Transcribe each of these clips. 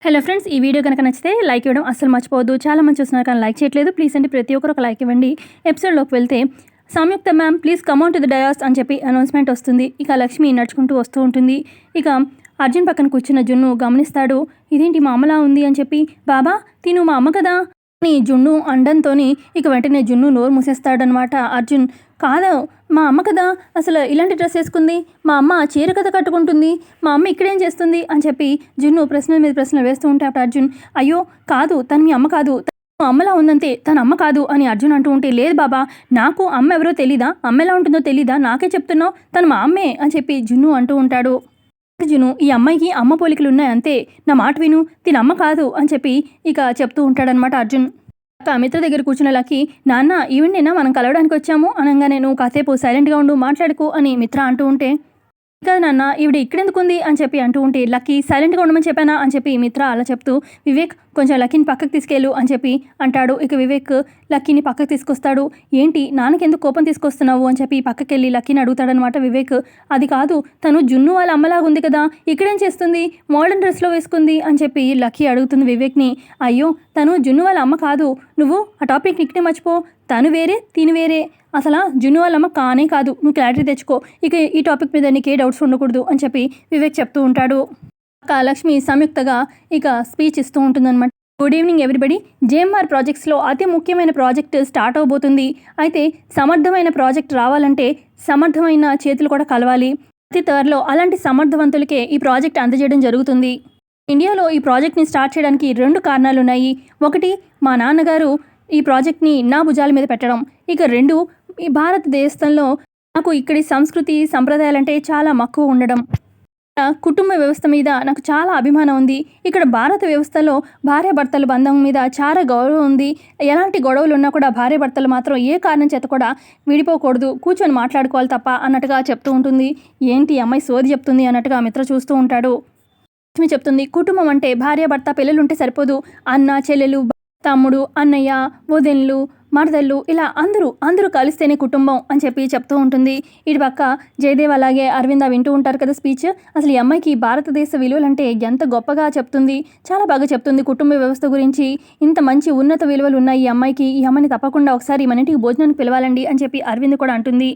Hello friends, ఈ video కనుక నచ్చితే లైక్ ఇవ్వడం అస్సలు మర్చిపోవద్దు. చాలా మంది చూస్తున్నారు కానీ లైక్ చేయట్లేదు. ప్లీజ్ అండి, ప్రతి ఒక్కరు ఒక లైక్ ఇవ్వండి. ఎపిసోడ్లోకి వెళ్తే, Samyuktha ma'am please come on to the dais అని చెప్పి అనౌన్స్మెంట్ వస్తుంది. ఇక లక్ష్మి నడుచుకుంటూ వస్తూ ఉంటుంది. ఇక అర్జున్ పక్కన కూర్చున్న జున్ను గమనిస్తాడు. ఇదేంటి మా అమ్మలా ఉంది అని చెప్పి, బాబా తిను మా అమ్మ కదా అని జున్ను అండంతో ఇక వెంటనే జున్ను నోరు మూసేస్తాడనమాట. అర్జున్, కాదు మా అమ్మ కదా, అసలు ఇలాంటి డ్రెస్ వేసుకుంది, మా అమ్మ చీర కథ కట్టుకుంటుంది, మా అమ్మ ఇక్కడేం చేస్తుంది అని చెప్పి జున్ను ప్రశ్నల మీద ప్రశ్నలు వేస్తూ ఉంటే అప్పుడు అర్జున్, అయ్యో కాదు తను మీ అమ్మ కాదు, తను అమ్మలా ఉందంతే, తన అమ్మ కాదు అని అర్జున్ అంటూ ఉంటే, లేదు బాబా నాకు అమ్మ ఎవరో తెలీదా, అమ్మ ఎలా ఉంటుందో తెలీదా, నాకే చెప్తున్నావు, తను మా అమ్మే అని చెప్పి జున్ను అంటూ ఉంటాడు. జున్ను, ఈ అమ్మాయికి అమ్మ పోలికలు ఉన్నాయి అంతే, నా మాట విను, తిన అమ్మ కాదు అని చెప్పి ఇక చెప్తూ ఉంటాడనమాట అర్జున్. మిత్ర దగ్గర కూర్చున్న లక్కీ, నాన్న ఈవెంటేనా మనం కలవడానికి వచ్చాము అనగానే, నువ్వు కాసేపు సైలెంట్గా ఉండు, మాట్లాడుకో అని మిత్ర అంటూ ఉంటే, కదా నాన్న ఈవిడ ఇక్కడెందుకుంది అని చెప్పి అంటూ ఉంటే, లక్కీ సైలెంట్గా ఉండమని చెప్పానా అని చెప్పి మిత్ర అలా చెప్తూ, వివేక్ కొంచెం లక్కీని పక్కకు తీసుకెళ్ళు అని చెప్పి అంటాడు. ఇక వివేక్ లక్కీని పక్కకు తీసుకొస్తాడు. ఏంటి నాన్నకి ఎందుకు కోపం తీసుకొస్తున్నావు అని చెప్పి పక్కకి వెళ్ళి లక్కీని అడుగుతాడనమాట వివేక్. అది కాదు, తను జున్ను వాళ్ళ అమ్మలాగా ఉంది కదా, ఇక్కడేం చేస్తుంది, మోడర్న్ డ్రెస్లో వేసుకుంది అని చెప్పి లక్కీ అడుగుతుంది వివేక్ని. అయ్యో తను జున్ను వాళ్ళ అమ్మ కాదు, నువ్వు ఆ టాపిక్ ఇక్కడే మర్చిపో, తను వేరే తిని వేరే, అసలు జున్ను వాళ్ళ అమ్మ కానే కాదు, నువ్వు క్లారిటీ తెచ్చుకో, ఇక ఈ టాపిక్ మీద నీకే డౌట్స్ ఉండకూడదు అని చెప్పి వివేక్ చెప్తూ ఉంటాడు. లక్ష్మి సంయుక్తగా ఇక స్పీచ్ ఇస్తూ ఉంటుందన్నమాట. గుడ్ ఈవినింగ్ ఎవ్రీబడి, జేఎంఆర్ ప్రాజెక్ట్స్లో అతి ముఖ్యమైన ప్రాజెక్ట్ స్టార్ట్ అవబోతుంది. అయితే సమర్థమైన ప్రాజెక్ట్ రావాలంటే సమర్థమైన చేతులు కూడా కలవాలి. అతి త్వరలో అలాంటి సమర్థవంతులకే ఈ ప్రాజెక్ట్ అందజేయడం జరుగుతుంది. ఇండియాలో ఈ ప్రాజెక్ట్ని స్టార్ట్ చేయడానికి 2 కారణాలు ఉన్నాయి. ఒకటి, మా నాన్నగారు ఈ ప్రాజెక్ట్ని నా భుజాల మీద పెట్టడం. ఇక 2, ఈ భారతదేశంలో నాకు ఇక్కడి సంస్కృతి సంప్రదాయాలంటే చాలా మక్కువ ఉండడం. కుటుంబ వ్యవస్థ మీద నాకు చాలా అభిమానం ఉంది. ఇక్కడ భారత వ్యవస్థలో భార్యాభర్తల బంధం మీద చాలా గౌరవం ఉంది. ఎలాంటి గొడవలు ఉన్నా కూడా భార్యాభర్తలు మాత్రం ఏ కారణం చేత కూడా విడిపోకూడదు, కూర్చొని మాట్లాడుకోవాలి తప్ప అన్నట్టుగా చెప్తూ ఉంటుంది. ఏంటి అమ్మాయి సోది చెప్తుంది అన్నట్టుగా మిత్ర చూస్తూ ఉంటాడు. లక్ష్మి చెప్తుంది, కుటుంబం అంటే భార్యాభర్త పిల్లలుంటే సరిపోదు, అన్న చెల్లెలు తమ్ముడు అన్నయ్య వదినలు మరదళ్ళు ఇలా అందరూ కలిస్తేనే కుటుంబం అని చెప్పి చెప్తూ ఉంటుంది. ఇటు పక్క జయదేవ్ అలాగే అరవింద వింటూ ఉంటారు కదా స్పీచ్. అసలు ఈ అమ్మాయికి భారతదేశ విలువలంటే ఎంత గొప్పగా చెప్తుంది, చాలా బాగా చెప్తుంది. కుటుంబ వ్యవస్థ గురించి ఇంత మంచి ఉన్నత విలువలు ఉన్నాయి ఈ అమ్మాయికి, ఈ అమ్మాయిని తప్పకుండా ఒకసారి మన ఇంటికి భోజనానికి పిలవాలండి అని చెప్పి అరవింద్ కూడా అంటుంది.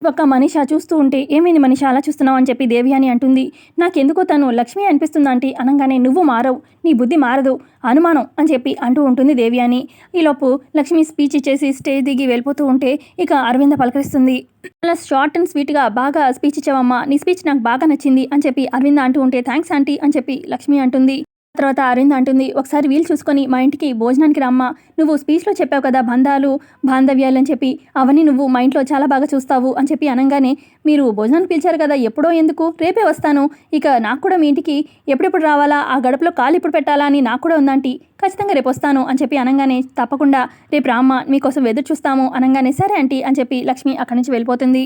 ఒక మనీషా చూస్తూ ఉంటే, ఏమైంది మనీషా అలా చూస్తున్నావు అని చెప్పి దేవ్యాని అంటుంది. నాకెందుకో తను లక్ష్మి అనిపిస్తుంది ఆంటీ అనగానే, నువ్వు మారవు, నీ బుద్ధి మారదు, అనుమానం అని చెప్పి అంటూ ఉంటుంది దేవ్యాని. ఈలోపు లక్ష్మి స్పీచ్ ఇచ్చేసి స్టేజ్ దిగి వెళ్ళిపోతూ ఉంటే ఇక అరవింద పలకరిస్తుంది. అలా షార్ట్ అండ్ స్వీట్గా బాగా స్పీచ్ ఇచ్చావమ్మా, నీ స్పీచ్ నాకు బాగా నచ్చింది అని చెప్పి అరవింద అంటూ ఉంటే, థ్యాంక్స్ ఆంటీ అని చెప్పి లక్ష్మి అంటుంది. తర్వాత అరవింద్ అంటుంది, ఒకసారి వీలు చూసుకొని మా ఇంటికి భోజనానికి రమ్మా, నువ్వు స్పీచ్లో చెప్పావు కదా బంధాలు బాంధవ్యాలు అని చెప్పి, అవన్నీ నువ్వు మా ఇంట్లో చాలా బాగా చూస్తావు అని చెప్పి అనగానే, మీరు భోజనానికి పిలిచారు కదా ఎప్పుడో ఎందుకు, రేపే వస్తాను, ఇక నాకు కూడా మీ ఇంటికి ఎప్పుడెప్పుడు రావాలా, ఆ గడపలో కాలు ఇప్పుడు పెట్టాలా అని నాకు కూడా ఉందంటీ, ఖచ్చితంగా రేపు వస్తాను అని చెప్పి అనగానే, తప్పకుండా రేపు రామ్మ మీకోసం ఎదురు చూస్తాము అనగానే, సరే ఆంటీ అని చెప్పి లక్ష్మి అక్కడి నుంచి వెళ్ళిపోతుంది.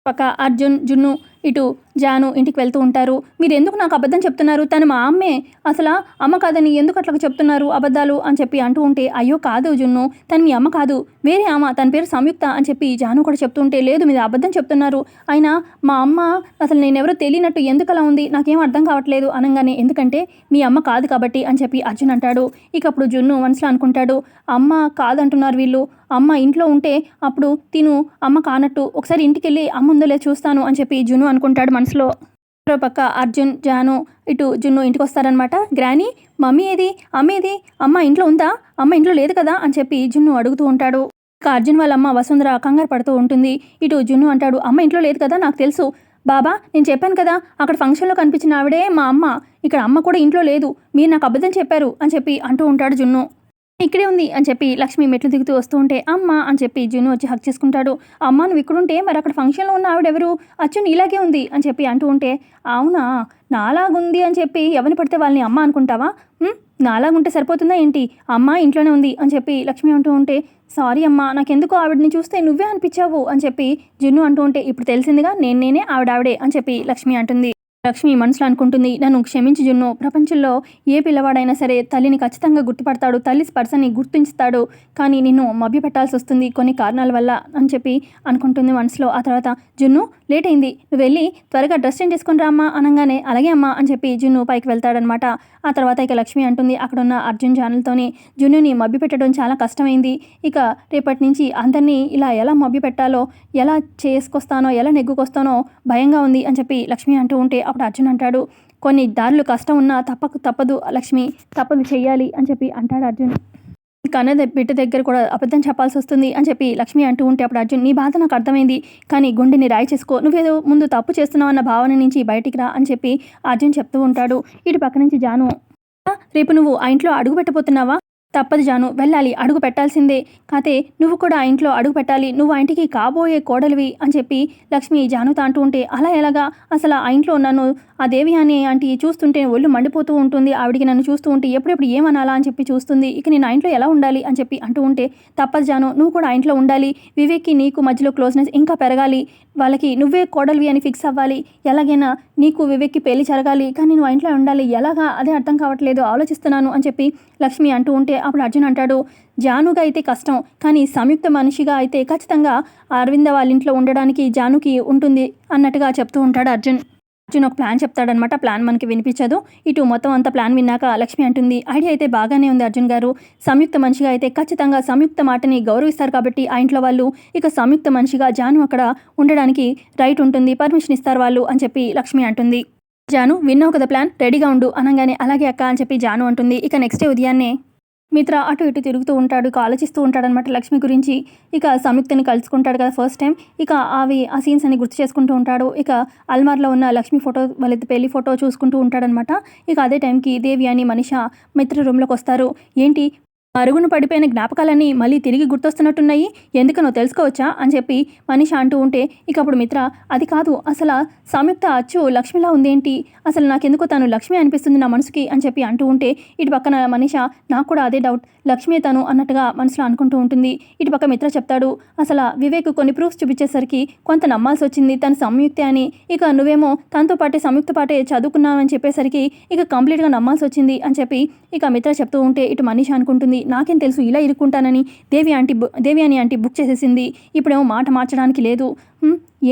పక్క అర్జున్ జున్ను ఇటు జాను ఇంటికి వెళ్తూ ఉంటారు. మీరు ఎందుకు నాకు అబద్ధం చెప్తున్నారు, తను మా అమ్మే, అసలు అమ్మ కాదని ఎందుకు అట్లా చెప్తున్నారు అబద్ధాలు అని చెప్పి అంటూ ఉంటే, అయ్యో కాదు జున్ను, తను మీ అమ్మ కాదు, వేరే అమ్మ, తన పేరు సంయుక్త అని చెప్పి జాను కూడా చెప్తుంటే, లేదు మీరు అబద్ధం చెప్తున్నారు, అయినా మా అమ్మ అసలు నేనెవరో తెలియనట్టు ఎందుకు అలా ఉంది, నాకేం అర్థం కావట్లేదు అనగానే, ఎందుకంటే మీ అమ్మ కాదు కాబట్టి అని చెప్పి అర్జున్ అంటాడు. ఇక అప్పుడు జున్ను మనసులో అనుకుంటాడు, అమ్మ కాదంటున్నారు వీళ్ళు, అమ్మ ఇంట్లో ఉంటే అప్పుడు తిను అమ్మ కానట్టు, ఒకసారి ఇంటికి వెళ్ళి అమ్మ ఉందో లేదు చూస్తాను అని చెప్పి జున్ను అనుకుంటాడు మనసులో. మరో పక్క అర్జున్ జాను ఇటు జున్ను ఇంటికి వస్తారనమాట. గ్రానీ మమ్మీ ఏది, అమ్మ ఏది, అమ్మ ఇంట్లో ఉందా, అమ్మ ఇంట్లో లేదు కదా అని చెప్పి జున్ను అడుగుతూ ఉంటాడు. ఇక అర్జున్ వాళ్ళ అమ్మ వసుంధర కంగారు పడుతూ ఉంటుంది. ఇటు జున్ను అంటాడు, అమ్మ ఇంట్లో లేదు కదా నాకు తెలుసు బాబా, నేను చెప్పాను కదా అక్కడ ఫంక్షన్లో కనిపించిన ఆవిడే మా అమ్మ, ఇక్కడ అమ్మ కూడా ఇంట్లో లేదు, మీరు నాకు అబద్ధం చెప్పారు అని చెప్పి అంటూ ఉంటాడు జున్ను. ఇక్కడే ఉంది అని చెప్పి లక్ష్మి మెట్లు దిగుతూ వస్తూ ఉంటే, అమ్మ అని చెప్పి జున్ను వచ్చి హక్ చేసుకుంటాడు. అమ్మ నువ్వు ఇక్కడుంటే మరి అక్కడ ఫంక్షన్లో ఉన్న ఆవిడెవరు, అచ్చుని ఇలాగే ఉంది అని చెప్పి అంటూ ఉంటే, అవునా నాలాగుంది అని చెప్పి ఎవరిని పడితే వాళ్ళని అమ్మ అనుకుంటావా, నాలాగుంటే సరిపోతుందా ఏంటి, అమ్మ ఇంట్లోనే ఉంది అని చెప్పి లక్ష్మి అంటూ ఉంటే, సారీ అమ్మ నాకెందుకో ఆవిడని చూస్తే నువ్వే అనిపించావు అని చెప్పి జున్ను అంటూ ఉంటే, ఇప్పుడు తెలిసిందిగా నేనే ఆవిడే అని చెప్పి లక్ష్మి అంటుంది. లక్ష్మి మనసులో అనుకుంటుంది, నన్ను క్షమించి జున్ను, ప్రపంచంలో ఏ పిల్లవాడైనా సరే తల్లిని ఖచ్చితంగా గుర్తుపడతాడు, తల్లి స్పర్శని గుర్తుంచుతాడు, కానీ నిన్ను మభ్యపెట్టాల్సి వస్తుంది కొన్ని కారణాల వల్ల అని చెప్పి అనుకుంటుంది మనసులో. ఆ తర్వాత జున్ను లేట్ అయింది, నువ్వు వెళ్ళి త్వరగా డ్రెస్ చేంజ్ చేసుకుని రా అమ్మా అనగానే అలాగే అమ్మా అని చెప్పి జున్ను పైకి వెళ్తాడనమాట. ఆ తర్వాత ఇక లక్ష్మి అంటుంది అక్కడున్న అర్జున్ జానులతోని, జున్నుని మభ్యపెట్టడం చాలా కష్టమైంది, ఇక రేపటి నుంచి అందరినీ ఇలా ఎలా మభ్యపెట్టాలో, ఎలా చేసుకొస్తానో, ఎలా నెగ్గుకొస్తానో భయంగా ఉంది అని చెప్పి లక్ష్మి అంటూ ఉంటే అప్పుడు అర్జున్ అంటాడు, కొన్ని దారులు కష్టం ఉన్నా తప్పదు లక్ష్మి, తప్పదు చెయ్యాలి అని చెప్పి అంటాడు అర్జున్. కన్న బిడ్డ దగ్గర కూడా అబద్ధం చెప్పాల్సి వస్తుంది అని చెప్పి లక్ష్మి అంటూ ఉంటే అప్పుడు అర్జున్, నీ బాధ నాకు అర్థమైంది, కానీ గుండెని రాయి చేసుకో, నువ్వేదో ముందు తప్పు చేస్తున్నావు అన్న భావన నుంచి బయటికి రా అని చెప్పి అర్జున్ చెప్తూ ఉంటాడు. ఇటు పక్క నుంచి జాను, రేపు నువ్వు ఆ ఇంట్లో అడుగు పెట్టబోతున్నావా? తప్పదు జాను, వెళ్ళాలి, అడుగు పెట్టాల్సిందే, కాతే నువ్వు కూడా ఆ ఇంట్లో అడుగు పెట్టాలి, నువ్వు ఆ ఇంటికి కాబోయే కోడలివి అని చెప్పి లక్ష్మి జానుతో అంటూ ఉంటే, అలా ఎలాగా, అసలు ఆ ఇంట్లో నన్ను ఆ దేవి అనే ఆంటీ చూస్తుంటే ఒళ్ళు మండిపోతూ ఉంటుంది, ఆవిడికి నన్ను చూస్తూ ఉంటే ఎప్పుడెప్పుడు ఏమనాలా అని చెప్పి చూస్తుంది, ఇక నేను ఆ ఇంట్లో ఎలా ఉండాలి అని చెప్పి అంటూ ఉంటే, తప్పదు జాను, నువ్వు కూడా ఆ ఇంట్లో ఉండాలి, వివేక్కి నీకు మధ్యలో క్లోజ్నెస్ ఇంకా పెరగాలి, వాళ్ళకి నువ్వే కోడలివి అని ఫిక్స్ అవ్వాలి, ఎలాగైనా నీకు వివేక్కి పెళ్లి జరగాలి, కానీ నువ్వు ఆ ఇంట్లో ఉండాలి, ఎలాగా అదే అర్థం కావట్లేదు, ఆలోచిస్తున్నాను అని చెప్పి లక్ష్మి అంటూ ఉంటే అప్పుడు అర్జున్ అంటాడు, జానుగా అయితే కష్టం, కానీ సంయుక్త మనిషిగా అయితే ఖచ్చితంగా అరవింద వాళ్ళ ఇంట్లో ఉండడానికి జానుకి ఉంటుంది అన్నట్టుగా చెప్తూ ఉంటాడు అర్జున్. అర్జున్ ఒక ప్లాన్ చెప్తాడనమాట, ప్లాన్ మనకి వినిపించదు. ఇటు మొత్తం అంతా ప్లాన్ విన్నాక లక్ష్మి అంటుంది, ఐడియా అయితే బాగానే ఉంది అర్జున్ గారు, సంయుక్త మనిషిగా అయితే ఖచ్చితంగా సంయుక్త మాటని గౌరవిస్తారు కాబట్టి ఆ ఇంట్లో వాళ్ళు ఇక సంయుక్త మనిషిగా జాను అక్కడ ఉండడానికి రైట్ ఉంటుంది, పర్మిషన్ ఇస్తారు వాళ్ళు అని చెప్పి లక్ష్మి అంటుంది. జాను విన్నావు కదా ప్లాన్, రెడీగా ఉండు అనగానే అలాగే అక్క అని చెప్పి జాను అంటుంది. ఇక నెక్స్ట్ డే ఉదయాన్నే మిత్ర అటు ఇటు తిరుగుతూ ఉంటాడు, ఇక ఆలోచిస్తూ ఉంటాడనమాట లక్ష్మి గురించి. ఇక సంయుక్తని కలుసుకుంటాడు కదా ఫస్ట్ టైం, ఇక ఆ సీన్స్ అని గుర్తు చేసుకుంటూ ఉంటాడు. ఇక అల్మార్లో ఉన్న లక్ష్మి ఫోటో, వాళ్ళ పెళ్లి ఫోటో చూసుకుంటూ ఉంటాడనమాట. ఇక అదే టైంకి దేవి అని మనిష మిత్ర రూమ్లోకి వస్తారు. ఏంటి అరుగున పడిపోయిన జ్ఞాపకాలన్నీ మళ్ళీ తిరిగి గుర్తొస్తున్నట్టున్నాయి, ఎందుకనో తెలుసుకోవచ్చా అని చెప్పి మనీష అంటూ ఉంటే ఇక అప్పుడు మిత్ర, అది కాదు, అసలు సంయుక్త అచ్చు లక్ష్మిలా ఉందేంటి, అసలు నాకెందుకో తను లక్ష్మి అనిపిస్తుంది నా మనసుకి అని చెప్పి అంటూ ఉంటే ఇటు పక్కన మనీష, నాకు కూడా అదే డౌట్, లక్ష్మి తను అన్నట్టుగా మనసులో అనుకుంటూ ఉంటుంది. ఇటు పక్క మిత్ర చెప్తాడు, అసలు వివేక్ కొన్ని ప్రూఫ్స్ చూపించేసరికి కొంత నమ్మాల్సి వచ్చింది తను సంయుక్తే అని, ఇక నువ్వేమో తనతో పాటే సంయుక్త పాటే చదువుకున్నావని చెప్పేసరికి ఇక కంప్లీట్గా నమ్మాల్సి వచ్చింది అని చెప్పి ఇక మిత్ర చెప్తూ ఉంటే ఇటు మనీష అనుకుంటుంది, నాకేం తెలుసు ఇలా ఇరుక్కుంటానని, దేవి అని ఆంటీ బుక్ చేసేసింది, ఇప్పుడేమో మాట మార్చడానికి లేదు,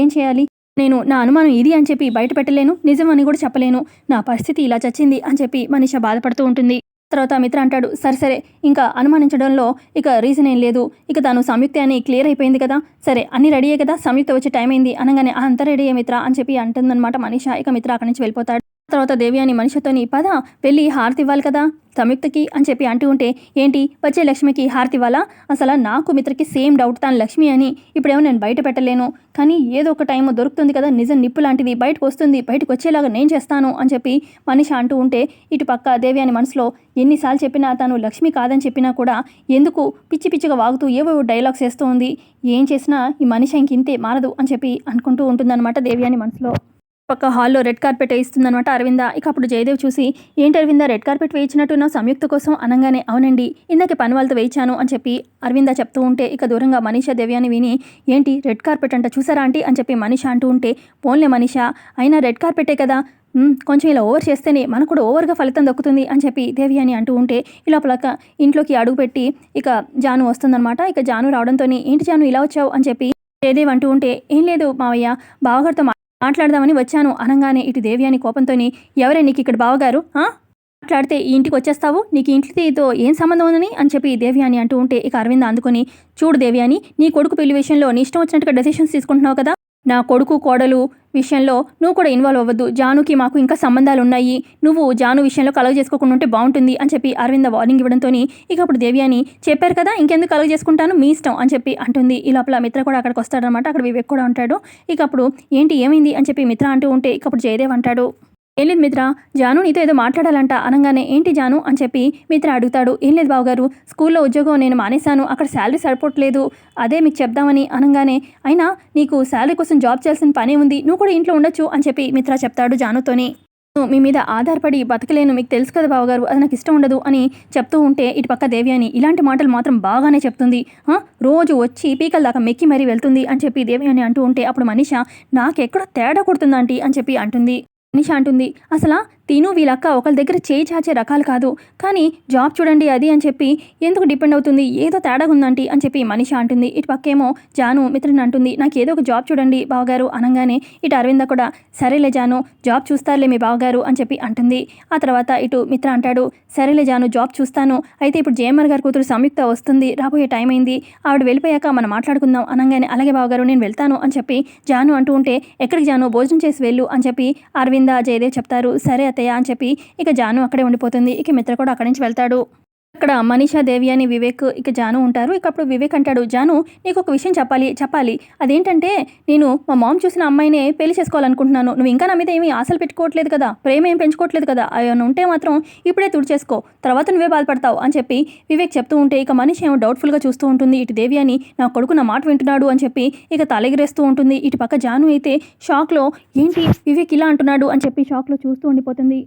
ఏం చేయాలి, నేను నా అనుమానం ఇది అని చెప్పి బయట పెట్టలేను, నిజం అని కూడా చెప్పలేను, నా పరిస్థితి ఇలా చచ్చింది అని చెప్పి మనీష బాధపడుతూ ఉంటుంది. తర్వాత మిత్ర అంటాడు, సరే ఇంకా అనుమానించడంలో ఇక రీజన్ ఏం లేదు, ఇక తను సంయుక్త అని క్లియర్ అయిపోయింది కదా, సరే అన్ని రెడీయే కదా, సంయుక్త వచ్చే టైం అయింది అనగానే అంతా రెడీయే మిత్ర అని చెప్పి అంటుందన్నమాట మనీష. ఇక మిత్ర అక్కడి నుంచి వెళ్ళిపోతాడు. తర్వాత దేవి అని మనిషితోని, పద వెళ్ళి హారతి ఇవ్వాలి కదా సంయుక్తకి అని చెప్పి అంటూ ఉంటే, ఏంటి వచ్చే లక్ష్మికి హారతి ఇవ్వాలా, అసలు నాకు మిత్రకి సేమ్ డౌట్, తాను లక్ష్మి అని, ఇప్పుడేమో నేను బయట పెట్టలేను, కానీ ఏదో ఒక టైం దొరుకుతుంది కదా, నిజం నిప్పు లాంటిది బయటకు వస్తుంది, బయటకు వచ్చేలాగా నేను చేస్తాను అని చెప్పి మనిష అంటూ ఉంటే ఇటు పక్క దేవి అని మనసులో ఎన్నిసార్లు చెప్పినా తను లక్ష్మి కాదని చెప్పినా కూడా ఎందుకు పిచ్చిగా వాగుతూ ఏవో డైలాగ్స్ వేస్తూ ఉంది, ఏం చేసినా ఈ మనిషి ఇంకింతే మారదు అని చెప్పి అనుకుంటూ ఉంటుందన్నమాట దేవి అని మనసులో. పక్క హాల్లో రెడ్ కార్పెట్ వేయిస్తుందనమాట అరవింద. ఇక అప్పుడు జయదేవ్ చూసి, ఏంటి అరవింద రెడ్ కార్పెట్ వేయించినట్టున్నావు సంయుక్త కోసం అనగానే, అవునండి ఇందాకే పని వాళ్ళతో వేయించాను అని చెప్పి అరవింద చెప్తూ ఉంటే ఇక దూరంగా మనీష దేవ్యాని విని, ఏంటి రెడ్ కార్పెట్ అంట చూసారా ఆంటీ అని చెప్పి మనీష అంటూ ఉంటే, పోన్లే మనీష అయినా రెడ్ కార్పెటే కదా, కొంచెం ఇలా ఓవర్ చేస్తేనే మనకు కూడా ఓవర్గా ఫలితం దక్కుతుంది అని చెప్పి దేవి అని అంటూ ఉంటే ఈ లోపల ఇంట్లోకి అడుగుపెట్టి ఇక జాను వస్తుందన్నమాట. ఇక జాను రావడంతో, ఏంటి జాను ఇలా వచ్చావు అని చెప్పి జయదేవ్ అంటూ ఉంటే, ఏం లేదు మావయ్య, బావగారితో మాట్లాడదామని వచ్చాను అనగానే ఇటు దేవి అని కోపంతో, ఎవరే నీకు ఇక్కడ బావగారు, మాట్లాడితే ఈ ఇంటికి వచ్చేస్తావు, నీకు ఇంటితో ఏం సంబంధం ఉందని అని చెప్పి దేవి అని అంటూ ఉంటే ఇక అరవింద అందుకొని, చూడు దేవి అని, నీ కొడుకు పెళ్లి విషయంలో నీ ఇష్టం వచ్చినట్టుగా డెసిషన్స్ తీసుకుంటున్నావు కదా, నా కొడుకు కోడలు విషయంలో నువ్వు కూడా ఇన్వాల్వ్ అవ్వద్దు, జానుకి మాకు ఇంకా సంబంధాలు ఉన్నాయి, నువ్వు జాను విషయంలో కలగ చేసుకోకుండా ఉంటే బాగుంటుంది అని చెప్పి అరవింద వార్నింగ్ ఇవ్వడంతో ఇక అప్పుడు దేవి అని, చెప్పారు కదా ఇంకెందుకు కలగ చేసుకుంటాను మీ ఇష్టం అని చెప్పి అంటుంది. ఈ లోపల మిత్ర కూడా అక్కడికి వస్తాడనమాట. అక్కడ వివేక్ కూడా ఉంటాడు. ఇక అప్పుడు ఏంటి ఏమైంది అని చెప్పి మిత్ర అంటూ ఉంటే ఇక అప్పుడు జయదేవ్ అంటాడు, ఏం లేదు మిత్ర, జాను నీతో ఏదో మాట్లాడాలంట అనగానే, ఏంటి జాను అని చెప్పి మిత్ర అడుగుతాడు. ఏం లేదు బావగారు, స్కూల్లో ఉద్యోగం నేను మానేశాను, అక్కడ శాలరీ సరిపోవట్లేదు, అదే మీకు చెప్దామని అనగానే, అయినా నీకు శాలరీ కోసం జాబ్ చేయాల్సిన పనే ఉంది, నువ్వు కూడా ఇంట్లో ఉండొచ్చు అని చెప్పి మిత్ర చెప్తాడు జానుతోని. మీ మీద ఆధారపడి బతకలేను, మీకు తెలుసు కదా బావగారు, అది నాకు ఇష్టం ఉండదు అని చెప్తూ ఉంటే ఇటు పక్క దేవి అని, ఇలాంటి మాటలు మాత్రం బాగానే చెప్తుంది, రోజు వచ్చి పీకల దాకా మెక్కి మరీ వెళ్తుంది అని చెప్పి దేవి అని అంటూ ఉంటే అప్పుడు మనీష, నాకెక్కడ తేడా కొడుతుందంటీ అని చెప్పి అంటుంది. నిషా అంటుంది, అసలు తిను వీళ్ళక్క ఒకరి దగ్గర చేయి చాచే రకాలు కాదు, కానీ జాబ్ చూడండి అది అని చెప్పి ఎందుకు డిపెండ్ అవుతుంది, ఏదో తేడా ఉందంటీ అని చెప్పి మనీషా అంటుంది. ఇటు పక్కేమో జాను మిత్రుని అంటుంది, నాకు ఏదో ఒక జాబ్ చూడండి బావగారు అనగానే ఇటు అరవింద కూడా సరేలే జాను జాబ్ చూస్తారులే మీ బావగారు అని చెప్పి అంటుంది. ఆ తర్వాత ఇటు మిత్ర అంటాడు, సరేలే జాను జాబ్ చూస్తాను, అయితే ఇప్పుడు జేఎంఆర్ గారి కూతురు సంయుక్త వస్తుంది, రాబోయే టైం అయింది, ఆవిడ వెళ్ళిపోయాక మనం మాట్లాడుకుందాం అనగానే అలాగే బావగారు నేను వెళ్తాను అని చెప్పి జాను అంటూ ఉంటే, ఎక్కడికి జాను భోజనం చేసి వెళ్ళు అని చెప్పి అరవింద జయదేవ్ చెప్తారు. సరే అత్తయ్య అని చెప్పి ఇక జాను అక్కడే ఉండిపోతుంది. ఇక మిత్ర కూడా అక్కడి నుంచి వెళ్తాడు. అక్కడ మనీషా దేవి అని వివేక్ ఇక జాను ఉంటారు. ఇక అప్పుడు వివేక్ అంటాడు, జాను నీకు ఒక విషయం చెప్పాలి, అదేంటంటే నేను మా మామ్ చూసిన అమ్మాయినే పెళ్లి చేసుకోవాలనుకుంటున్నాను, నువ్వు ఇంకా నా మీద ఏమీ ఆశలు పెట్టుకోవట్లేదు కదా, ప్రేమ ఏం పెంచుకోవట్లేదు కదా, అవి ఉంటే మాత్రం ఇప్పుడే తుడిచేసుకో, తర్వాత నువ్వే బాధపడతావు అని చెప్పి వివేక్ చెప్తూ ఉంటే ఇక మనీషా ఏమో డౌట్ఫుల్గా చూస్తూ ఉంటుంది. ఇటు దేవి అని నా కొడుకు నా మాట వింటున్నాడు అని చెప్పి ఇక తలెగిరేస్తూ ఉంటుంది. ఇటు పక్క జాను అయితే షాక్లో ఏంటి వివేక్ ఇలా అంటున్నాడు అని చెప్పి షాక్లో చూస్తూ ఉండిపోతుంది.